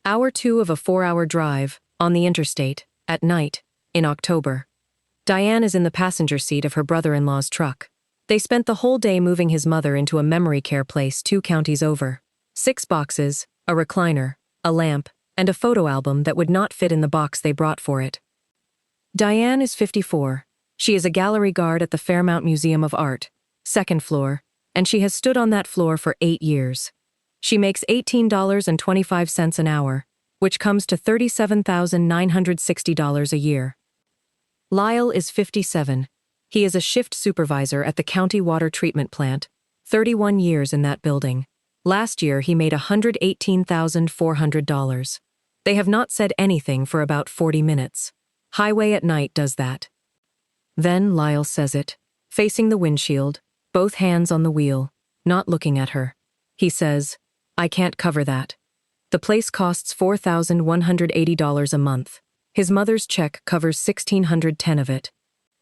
Hour 2 of a 4-hour drive, on the interstate, at night, in October. Diane is in the passenger seat of her brother-in-law's truck. They spent the whole day moving his mother into a memory care place 2 counties over. 6 boxes, a recliner, a lamp, and a photo album that would not fit in the box they brought for it. Diane is 54. She is a gallery guard at the Fairmount Museum of Art, 2nd floor, and she has stood on that floor for 8 years. She makes $18.25 an hour, which comes to $37,960 a year. Lyle is 57. He is a shift supervisor at the county water treatment plant, 31 years in that building. Last year he made $118,400. They have not said anything for about 40 minutes. Highway at night does that. Then Lyle says it, facing the windshield, both hands on the wheel, not looking at her. He says, "I can't cover that. The place costs $4,180 a month. His mother's check covers $1,610 of it.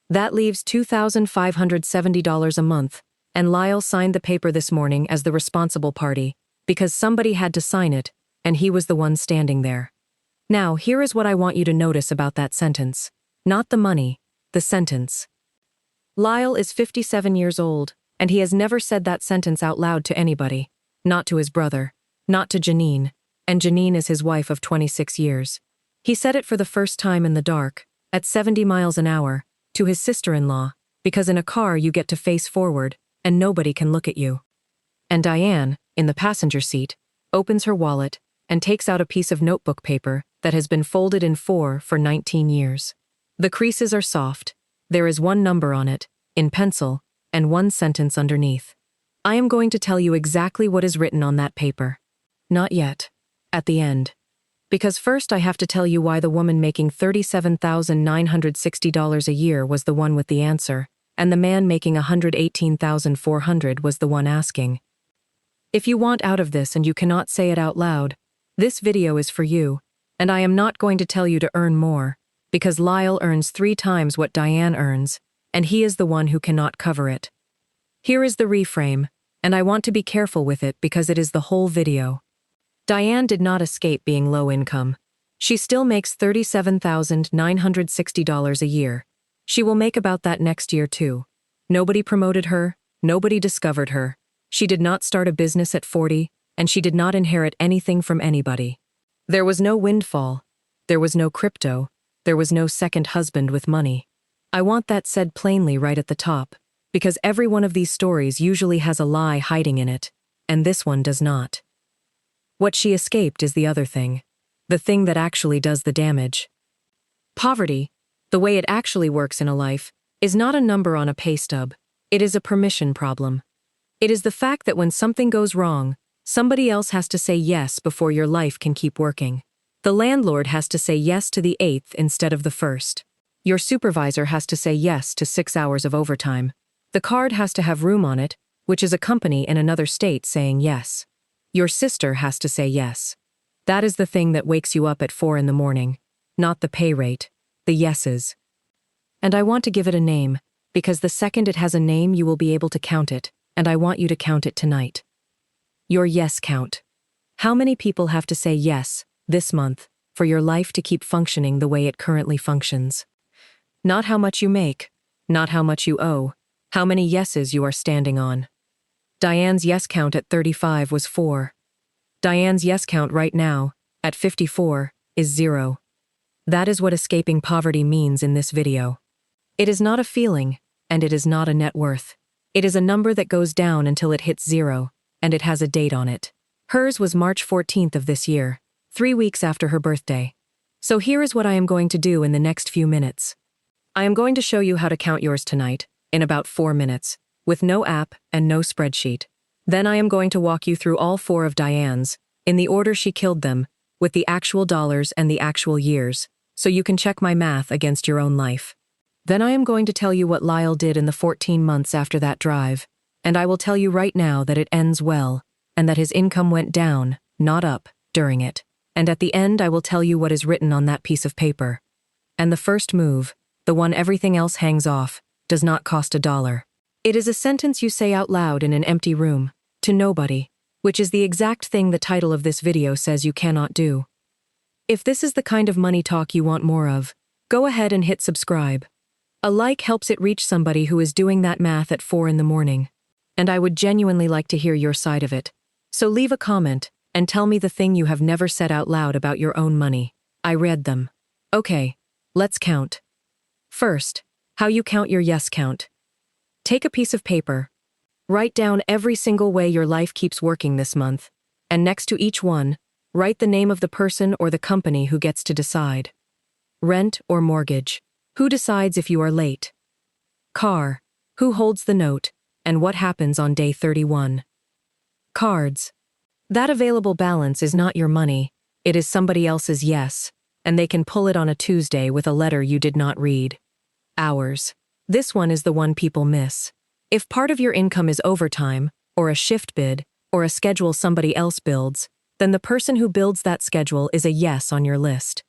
That leaves $2,570 a month, and Lyle signed the paper this morning as the responsible party, because somebody had to sign it, and he was the one standing there. Now, here is what I want you to notice about that sentence. Not the money, the sentence." Lyle is 57 years old, and he has never said that sentence out loud to anybody. Not to his brother, not to Janine, and Janine is his wife of 26 years. He said it for the first time in the dark, at 70 miles an hour, to his sister-in-law, because in a car you get to face forward, and nobody can look at you. And Diane, in the passenger seat, opens her wallet and takes out a piece of notebook paper that has been folded in 4 for 19 years. The creases are soft. There is 1 number on it, in pencil, and 1 sentence underneath. I am going to tell you exactly what is written on that paper. Not yet. At the end. Because first I have to tell you why the woman making $37,960 a year was the one with the answer, and the man making $118,400 was the one asking. If you want out of this and you cannot say it out loud, this video is for you, and I am not going to tell you to earn more, because Lyle earns 3 times what Diane earns, and he is the one who cannot cover it. Here is the reframe, and I want to be careful with it because it is the whole video. Diane did not escape being low income. She still makes $37,960 a year. She will make about that next year too. Nobody promoted her, nobody discovered her. She did not start a business at 40, and she did not inherit anything from anybody. There was no windfall. There was no crypto. There was no second husband with money. I want that said plainly right at the top, because every one of these stories usually has a lie hiding in it, and this one does not. What she escaped is the other thing, the thing that actually does the damage. Poverty, the way it actually works in a life, is not a number on a pay stub. It is a permission problem. It is the fact that when something goes wrong, somebody else has to say yes before your life can keep working. The landlord has to say yes to the 8th instead of the 1st. Your supervisor has to say yes to 6 hours of overtime. The card has to have room on it, which is a company in another state saying yes. Your sister has to say yes. That is the thing that wakes you up at 4 in the morning, not the pay rate, the yeses. And I want to give it a name, because the second it has a name you will be able to count it, and I want you to count it tonight. Your yes count. How many people have to say yes, this month, for your life to keep functioning the way it currently functions? Not how much you make, not how much you owe, how many yeses you are standing on. Diane's yes count at 35 was 4. Diane's yes count right now, at 54, is 0. That is what escaping poverty means in this video. It is not a feeling, and it is not a net worth. It is a number that goes down until it hits 0, and it has a date on it. Hers was March 14th of this year, 3 weeks after her birthday. So here is what I am going to do in the next few minutes. I am going to show you how to count yours tonight, in about 4 minutes, with no app and no spreadsheet. Then I am going to walk you through all 4 of Diane's, in the order she killed them, with the actual dollars and the actual years, so you can check my math against your own life. Then I am going to tell you what Lyle did in the 14 months after that drive, and I will tell you right now that it ends well, and that his income went down, not up, during it. And at the end I will tell you what is written on that piece of paper. And the first move, the one everything else hangs off, does not cost $1. It is a sentence you say out loud in an empty room, to nobody, which is the exact thing the title of this video says you cannot do. If this is the kind of money talk you want more of, go ahead and hit subscribe. A like helps it reach somebody who is doing that math at 4 in the morning. And I would genuinely like to hear your side of it. So leave a comment and tell me the thing you have never said out loud about your own money. I read them. Okay, let's count. First, how you count your yes count. Take a piece of paper. Write down every single way your life keeps working this month, and next to each one, write the name of the person or the company who gets to decide. Rent or mortgage. Who decides if you are late? Car. Who holds the note, and what happens on day 31? Cards. That available balance is not your money, it is somebody else's yes, and they can pull it on a Tuesday with a letter you did not read. Hours. This one is the one people miss. If part of your income is overtime, or a shift bid, or a schedule somebody else builds, then the person who builds that schedule is a yes on your list.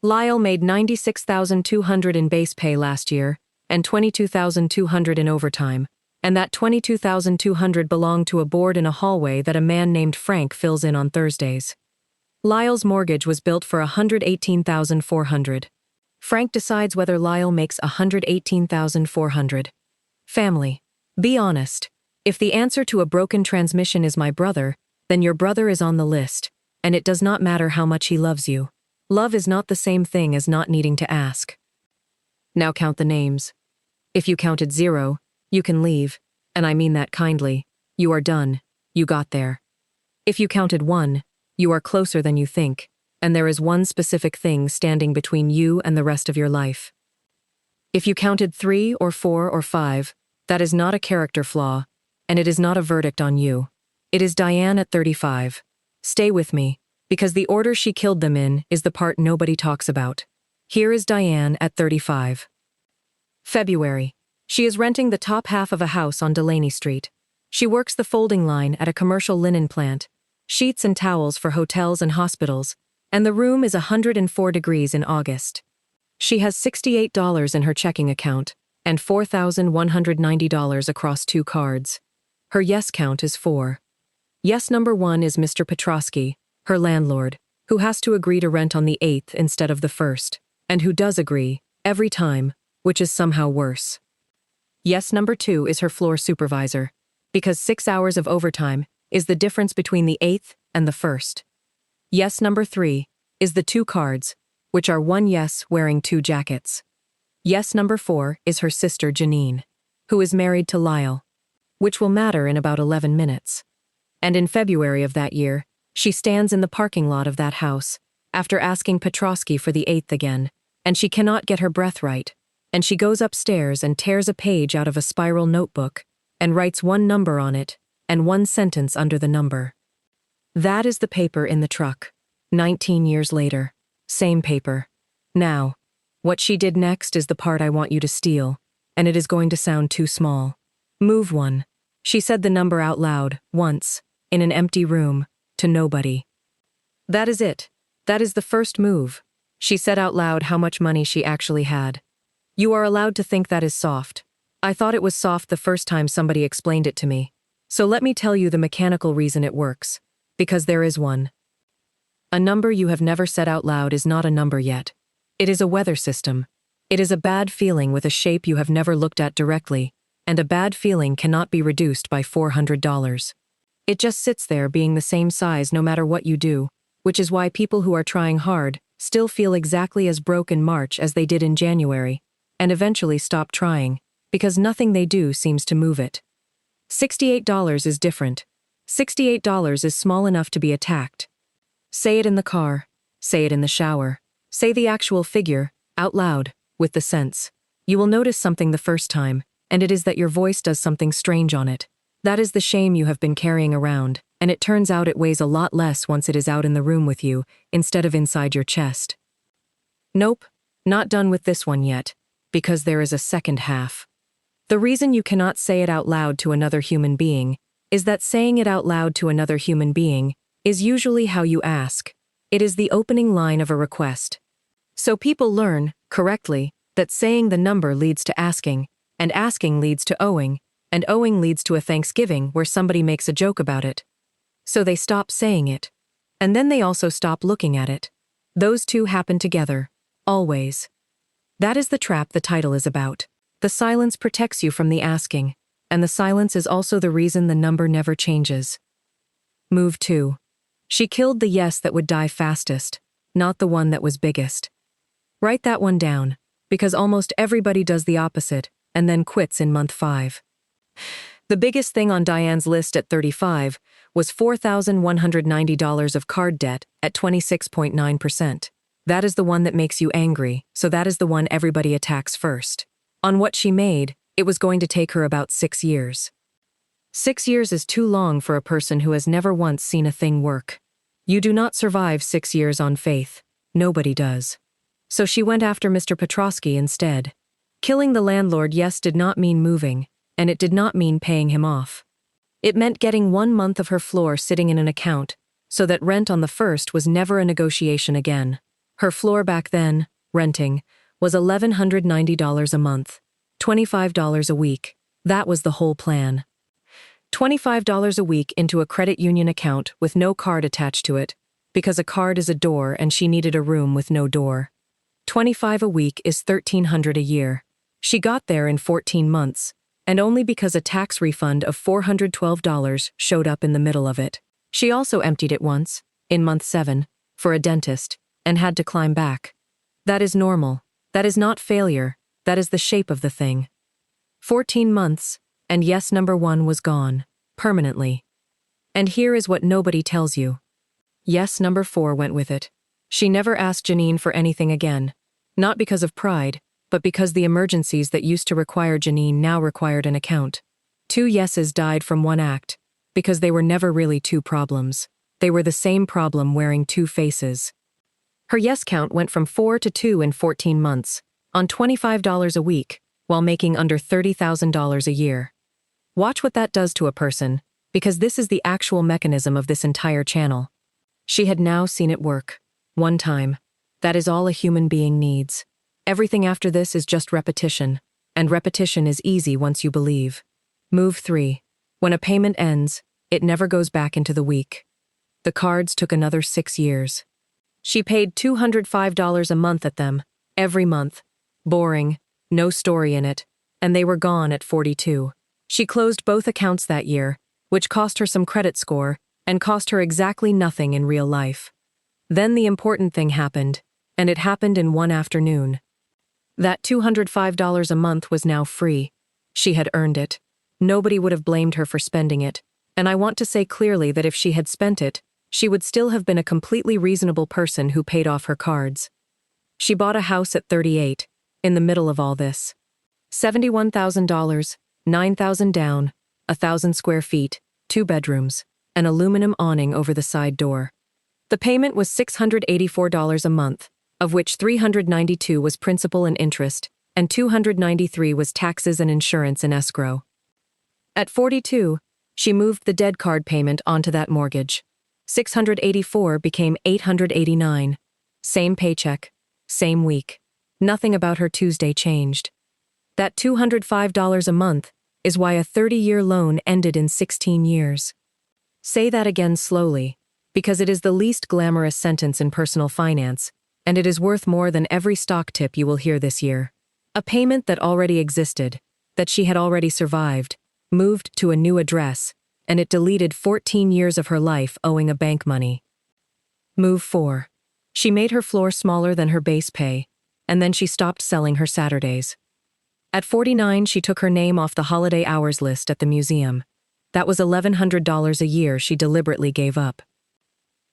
Lyle made $96,200 in base pay last year, and $22,200 in overtime, and that $22,200 belonged to a board in a hallway that a man named Frank fills in on Thursdays. Lyle's mortgage was built for $118,400. Frank decides whether Lyle makes $118,400. Family. Be honest. If the answer to a broken transmission is my brother, then your brother is on the list, and it does not matter how much he loves you. Love is not the same thing as not needing to ask. Now count the names. If you counted 0, you can leave, and I mean that kindly. You are done. You got there. If you counted 1, you are closer than you think, and there is one specific thing standing between you and the rest of your life. If you counted 3 or 4 or 5, that is not a character flaw, and it is not a verdict on you. It is Diane at 35. Stay with me, because the order she killed them in is the part nobody talks about. Here is Diane at 35. February. She is renting the top half of a house on Delaney Street. She works the folding line at a commercial linen plant, sheets and towels for hotels and hospitals, and the room is 104 degrees in August. She has $68 in her checking account and $4,190 across 2 cards. Her yes count is 4. Yes number 1 is Mr. Petrosky, her landlord, who has to agree to rent on the 8th instead of the 1st, and who does agree, every time, which is somehow worse. Yes number 2 is her floor supervisor, because 6 hours of overtime is the difference between the 8th and the 1st. Yes number 3 is the 2 cards, which are 1 yes wearing 2 jackets. Yes number 4 is her sister Janine, who is married to Lyle, which will matter in about 11 minutes. And in February of that year, she stands in the parking lot of that house, after asking Petrosky for the 8th again, and she cannot get her breath right, and she goes upstairs and tears a page out of a spiral notebook, and writes 1 number on it, and 1 sentence under the number. That is the paper in the truck. 19 years later. Same paper. Now, what she did next is the part I want you to steal, and it is going to sound too small. Move 1. She said the number out loud, once, in an empty room, to nobody. That is it. That is the first move. She said out loud how much money she actually had. You are allowed to think that is soft. I thought it was soft the first time somebody explained it to me. So let me tell you the mechanical reason it works. Because there is one. A number you have never said out loud is not a number yet. It is a weather system. It is a bad feeling with a shape you have never looked at directly, and a bad feeling cannot be reduced by $400. It just sits there being the same size no matter what you do, which is why people who are trying hard still feel exactly as broke in March as they did in January, and eventually stop trying, because nothing they do seems to move it. $68 is different. $68 is small enough to be attacked. Say it in the car. Say it in the shower. Say the actual figure, out loud, with the sense. You will notice something the first time, and it is that your voice does something strange on it. That is the shame you have been carrying around, and it turns out it weighs a lot less once it is out in the room with you, instead of inside your chest. Nope, not done with this one yet, because there is a second half. The reason you cannot say it out loud to another human being is that saying it out loud to another human being is usually how you ask. It is the opening line of a request. So people learn, correctly, that saying the number leads to asking, and asking leads to owing, and owing leads to a Thanksgiving where somebody makes a joke about it. So they stop saying it. And then they also stop looking at it. Those two happen together. Always. That is the trap the title is about. The silence protects you from the asking, and the silence is also the reason the number never changes. Move 2. She killed the yes that would die fastest, not the one that was biggest. Write that one down, because almost everybody does the opposite, and then quits in month 5. The biggest thing on Diane's list at 35 was $4,190 of card debt at 26.9%. That is the one that makes you angry, so that is the one everybody attacks first. On what she made, it was going to take her about 6 years. 6 years is too long for a person who has never once seen a thing work. You do not survive 6 years on faith. Nobody does. So she went after Mr. Petrosky instead. Killing the landlord, yes, did not mean moving, and it did not mean paying him off. It meant getting 1 month of her floor sitting in an account, so that rent on the first was never a negotiation again. Her floor back then, renting, was $1,190 a month, $25 a week. That was the whole plan. $25 a week into a credit union account with no card attached to it, because a card is a door and she needed a room with no door. $25 a week is $1,300 a year. She got there in 14 months, and only because a tax refund of $412 showed up in the middle of it. She also emptied it once, in month 7, for a dentist, and had to climb back. That is normal. That is not failure. That is the shape of the thing. 14 months, and yes, number 1 was gone, permanently. And here is what nobody tells you. Yes, number 4 went with it. She never asked Janine for anything again. Not because of pride, but because the emergencies that used to require Janine now required an account. 2 yeses died from 1 act, because they were never really 2 problems. They were the same problem wearing 2 faces. Her yes count went from 4 to 2 in 14 months, on $25 a week, while making under $30,000 a year. Watch what that does to a person, because this is the actual mechanism of this entire channel. She had now seen it work. 1 time. That is all a human being needs. Everything after this is just repetition, and repetition is easy once you believe. Move 3. When a payment ends, it never goes back into the week. The cards took another 6 years. She paid $205 a month at them, every month. Boring, no story in it, and they were gone at 42. She closed both accounts that year, which cost her some credit score, and cost her exactly nothing in real life. Then the important thing happened, and it happened in 1 afternoon. That $205 a month was now free. She had earned it. Nobody would have blamed her for spending it, and I want to say clearly that if she had spent it, she would still have been a completely reasonable person who paid off her cards. She bought a house at 38, in the middle of all this. $71,000, $9,000 down, 1,000 square feet, 2 bedrooms, an aluminum awning over the side door. The payment was $684 a month, of which $392 was principal and interest, and $293 was taxes and insurance and escrow. At 42, she moved the dead card payment onto that mortgage. $684 became $889. Same paycheck, same week. Nothing about her Tuesday changed. That $205 a month is why a 30-year loan ended in 16 years. Say that again slowly, because it is the least glamorous sentence in personal finance, and it is worth more than every stock tip you will hear this year. A payment that already existed, that she had already survived, moved to a new address, and it deleted 14 years of her life owing a bank money. Move 4. She made her floor smaller than her base pay, and then she stopped selling her Saturdays. At 49, she took her name off the holiday hours list at the museum. That was $1,100 a year she deliberately gave up.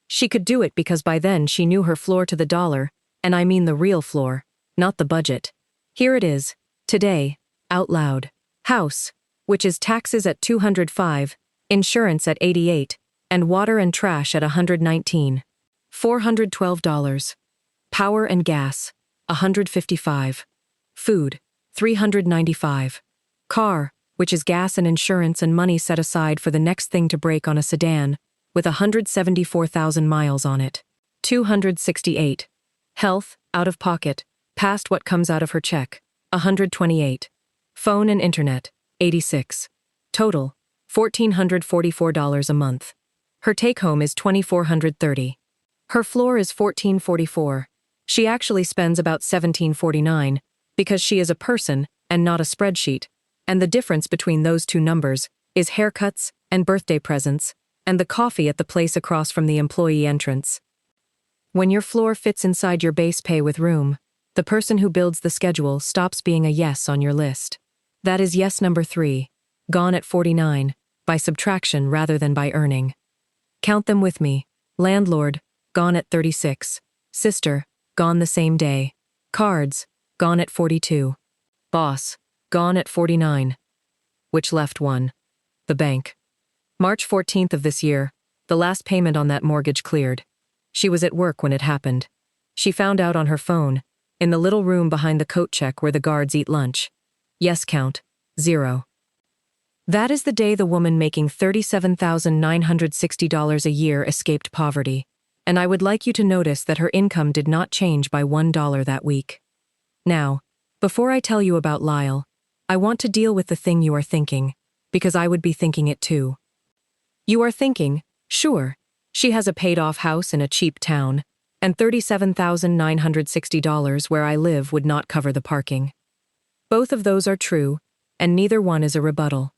She could do it because by then she knew her floor to the dollar, and I mean the real floor, not the budget. Here it is, today, out loud. House, which is taxes at $205, insurance at $88, and water and trash at $119. $412. Power and gas, $155. Food, $395. Car, which is gas and insurance and money set aside for the next thing to break on a sedan, with 174,000 miles on it. $268. Health, out of pocket, past what comes out of her check, $128. Phone and internet, $86. Total, $1,444 a month. Her take-home is $2,430. Her floor is 1444. She actually spends about 1749 because she is a person and not a spreadsheet, and the difference between those two numbers is haircuts and birthday presents and the coffee at the place across from the employee entrance. When your floor fits inside your base pay with room, the person who builds the schedule stops being a yes on your list. That is yes number 3, gone at 49, by subtraction rather than by earning. Count them with me. Landlord, gone at 36. Sister, gone the same day. Cards, gone at 42. Boss, gone at 49. Which left one? The bank. March 14th of this year, the last payment on that mortgage cleared. She was at work when it happened. She found out on her phone, in the little room behind the coat check where the guards eat lunch. Yes count, 0. That is the day the woman making $37,960 a year escaped poverty, and I would like you to notice that her income did not change by $1 that week. Now, before I tell you about Lyle, I want to deal with the thing you are thinking, because I would be thinking it too. You are thinking, sure, she has a paid-off house in a cheap town, and $37,960 where I live would not cover the parking. Both of those are true, and neither one is a rebuttal.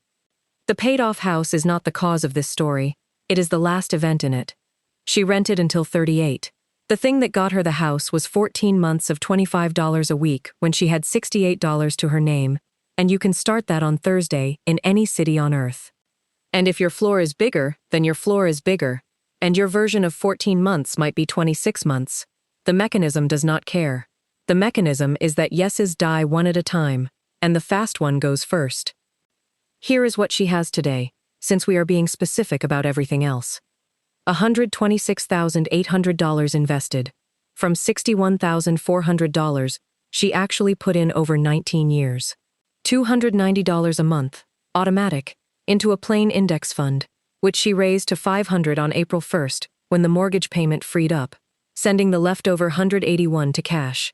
The paid-off house is not the cause of this story, it is the last event in it. She rented until 38. The thing that got her the house was 14 months of $25 a week when she had $68 to her name, and you can start that on Thursday in any city on earth. And if your floor is bigger, then your floor is bigger, and your version of 14 months might be 26 months. The mechanism does not care. The mechanism is that yeses die one at a time, and the fast one goes first. Here is what she has today, since we are being specific about everything else. $126,800 invested. From $61,400, she actually put in over 19 years. $290 a month, automatic, into a plain index fund, which she raised to $500 on April 1st when the mortgage payment freed up, sending the leftover $181 to cash.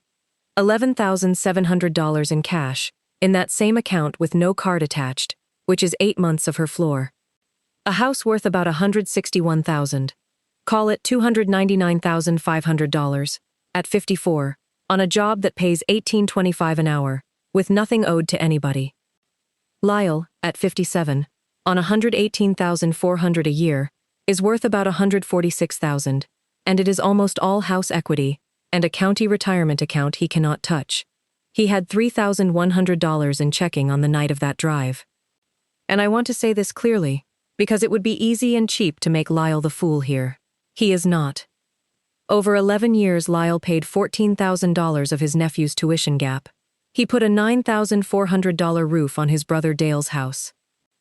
$11,700 in cash, in that same account with no card attached, which is 8 months of her floor. A house worth about $161,000. Call it $299,500, at 54, on a job that pays $18.25 an hour, with nothing owed to anybody. Lyle, at 57, on $118,400 a year, is worth about $146,000, and it is almost all house equity, and a county retirement account he cannot touch. He had $3,100 in checking on the night of that drive. And I want to say this clearly, because it would be easy and cheap to make Lyle the fool here. He is not. Over 11 years Lyle paid $14,000 of his nephew's tuition gap. He put a $9,400 roof on his brother Dale's house.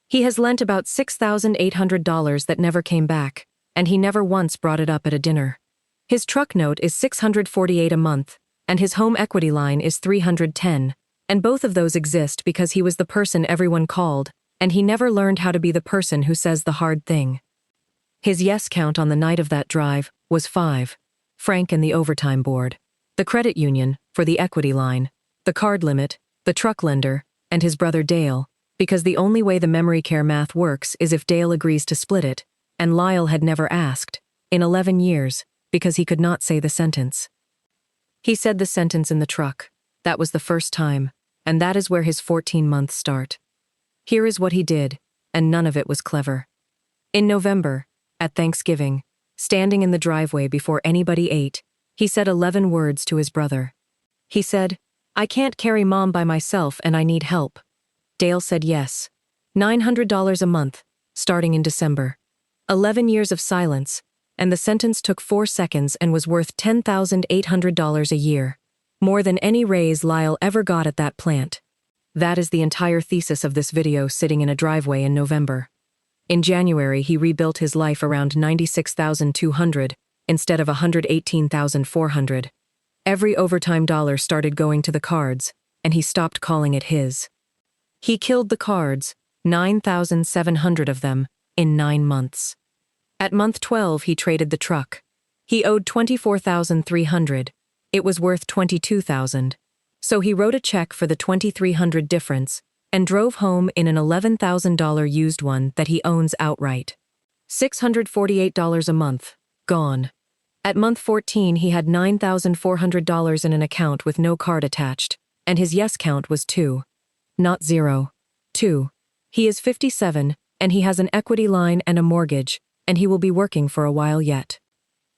He has lent about $6,800 that never came back, and he never once brought it up at a dinner. His truck note is $648 a month, and his home equity line is $310, and both of those exist because he was the person everyone called, and he never learned how to be the person who says the hard thing. His yes count on the night of that drive was 5. Frank and the overtime board, the credit union for the equity line, the card limit, the truck lender, and his brother Dale, because the only way the memory care math works is if Dale agrees to split it, and Lyle had never asked, in 11 years, because he could not say the sentence. He said the sentence in the truck. That was the first time, and that is where his 14 months start. Here is what he did, and none of it was clever. In November, at Thanksgiving, standing in the driveway before anybody ate, he said 11 words to his brother. He said, "I can't carry Mom by myself and I need help." Dale said yes. $900 a month, starting in December. 11 years of silence, and the sentence took 4 seconds and was worth $10,800 a year. More than any raise Lyle ever got at that plant. That is the entire thesis of this video sitting in a driveway in November. In January, he rebuilt his life around $96,200 instead of $118,400. Every overtime dollar started going to the cards, and he stopped calling it his. He killed the cards, 9,700 of them, in 9 months. At month 12, he traded the truck. He owed $24,300. It was worth $22,000. So he wrote a check for the $2,300 difference and drove home in an $11,000 used one that he owns outright. $648 a month, gone. At month 14, he had $9,400 in an account with no card attached, and his yes count was 2. Not 0. 2. He is 57, and he has an equity line and a mortgage, and he will be working for a while yet.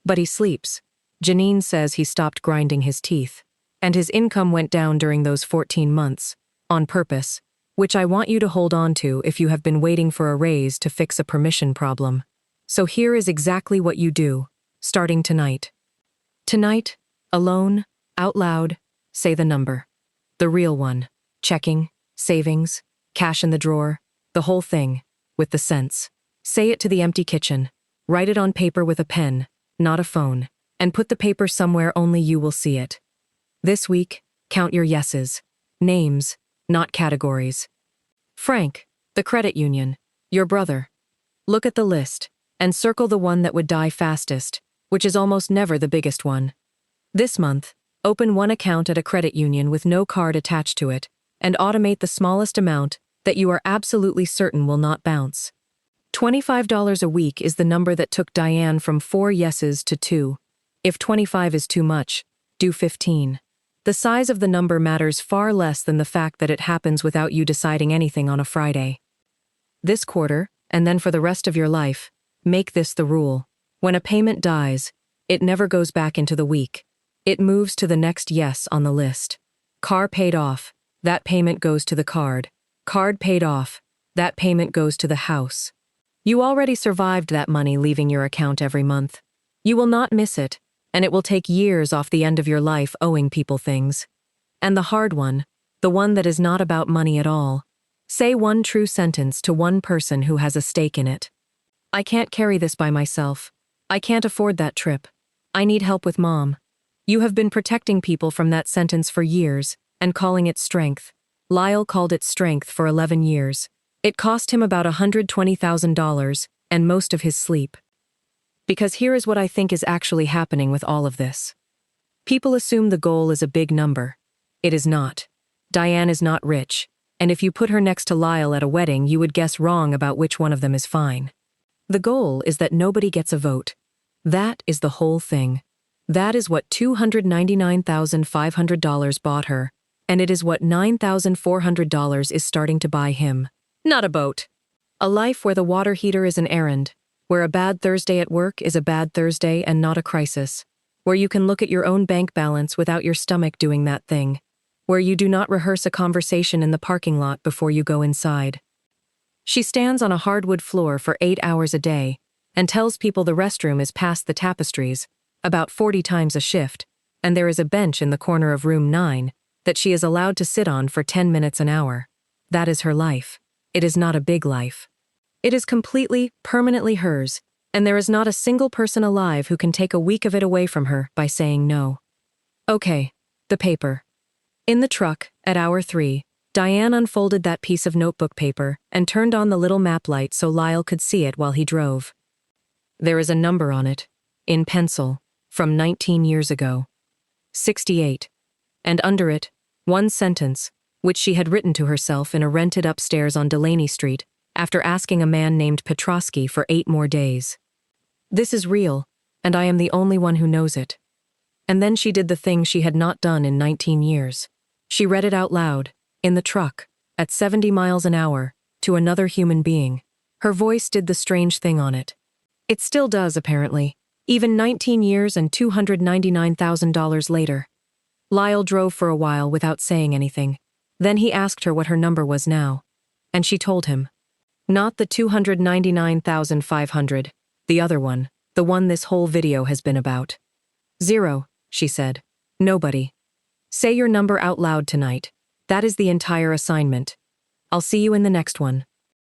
But he sleeps. Janine says he stopped grinding his teeth, and his income went down during those 14 months, on purpose, which I want you to hold on to if you have been waiting for a raise to fix a permission problem. So here is exactly what you do, starting tonight. Tonight, alone, out loud, say the number. The real one. Checking, savings, cash in the drawer, the whole thing, with the cents. Say it to the empty kitchen. Write it on paper with a pen, not a phone, and put the paper somewhere only you will see it. This week, count your yeses. Names, not categories. Frank, the credit union, your brother. Look at the list, and circle the one that would die fastest, which is almost never the biggest one. This month, open one account at a credit union with no card attached to it, and automate the smallest amount that you are absolutely certain will not bounce. $25 a week is the number that took Diane from 4 yeses to 2. If 25 is too much, do 15. The size of the number matters far less than the fact that it happens without you deciding anything on a Friday. This quarter, and then for the rest of your life, make this the rule. When a payment dies, it never goes back into the week. It moves to the next yes on the list. Car paid off, that payment goes to the card. Card paid off, that payment goes to the house. You already survived that money leaving your account every month. You will not miss it, and it will take years off the end of your life owing people things. And the hard one, the one that is not about money at all. Say one true sentence to one person who has a stake in it. I can't carry this by myself. I can't afford that trip. I need help with Mom. You have been protecting people from that sentence for years, and calling it strength. Lyle called it strength for 11 years. It cost him about $120,000, and most of his sleep. Because here is what I think is actually happening with all of this. People assume the goal is a big number. It is not. Diane is not rich, and if you put her next to Lyle at a wedding, you would guess wrong about which one of them is fine. The goal is that nobody gets a vote. That is the whole thing. That is what $299,500 bought her, and it is what $9,400 is starting to buy him. Not a boat. A life where the water heater is an errand, where a bad Thursday at work is a bad Thursday and not a crisis, where you can look at your own bank balance without your stomach doing that thing, where you do not rehearse a conversation in the parking lot before you go inside. She stands on a hardwood floor for 8 hours a day and tells people the restroom is past the tapestries, about 40 times a shift, and there is a bench in the corner of room 9 that she is allowed to sit on for 10 minutes an hour. That is her life. It is not a big life. It is completely, permanently hers, and there is not a single person alive who can take a week of it away from her by saying no. Okay, the paper. In the truck, at hour 3, Diane unfolded that piece of notebook paper and turned on the little map light so Lyle could see it while he drove. There is a number on it, in pencil, from 19 years ago. 68. And under it, one sentence, which she had written to herself in a rented upstairs on Delaney Street after asking a man named Petrosky for 8 more days. This is real, and I am the only one who knows it. And then she did the thing she had not done in 19 years. She read it out loud, in the truck, at 70 miles an hour, to another human being. Her voice did the strange thing on it. It still does, apparently, even 19 years and $299,000 later. Lyle drove for a while without saying anything. Then he asked her what her number was now. And she told him. Not the 299,500, the other one, the one this whole video has been about. 0, she said. Nobody. Say your number out loud tonight. That is the entire assignment. I'll see you in the next one.